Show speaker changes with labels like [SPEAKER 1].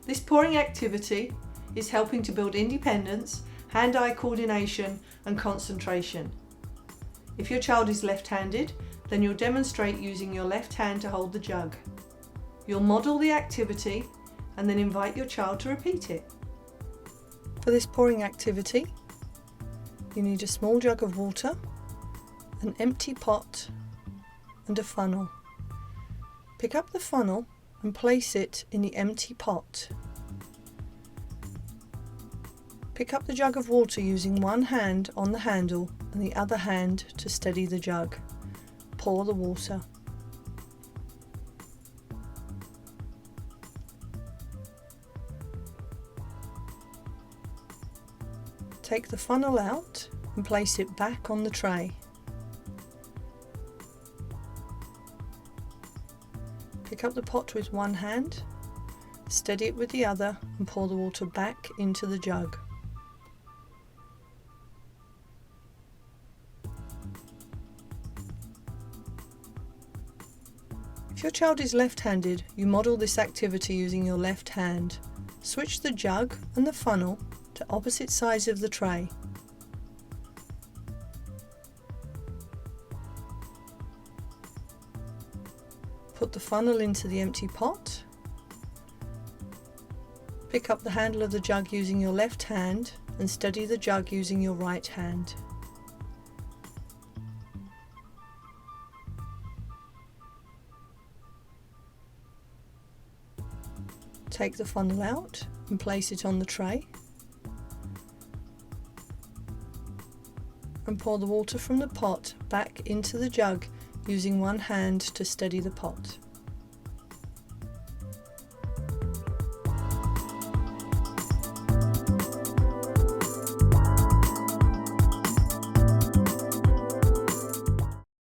[SPEAKER 1] This pouring activity is helping to build independence, hand-eye coordination and concentration. If your child is left-handed, then you'll demonstrate using your left hand to hold the jug. You'll model the activity and then invite your child to repeat it. For this pouring activity, you need a small jug of water, an empty pot and a funnel. Pick up the funnel and place it in the empty pot. Pick up the jug of water using one hand on the handle and the other hand to steady the jug. Pour the water. Take the funnel out and place it back on the tray. Pick up the pot with one hand, steady it with the other and pour the water back into the jug. If your child is left-handed, you model this activity using your left hand. Switch the jug and the funnel to opposite sides of the tray. Put the funnel into the empty pot. Pick up the handle of the jug using your left hand and steady the jug using your right hand. Take the funnel out and place it on the tray and pour the water from the pot back into the jug using one hand to steady the pot.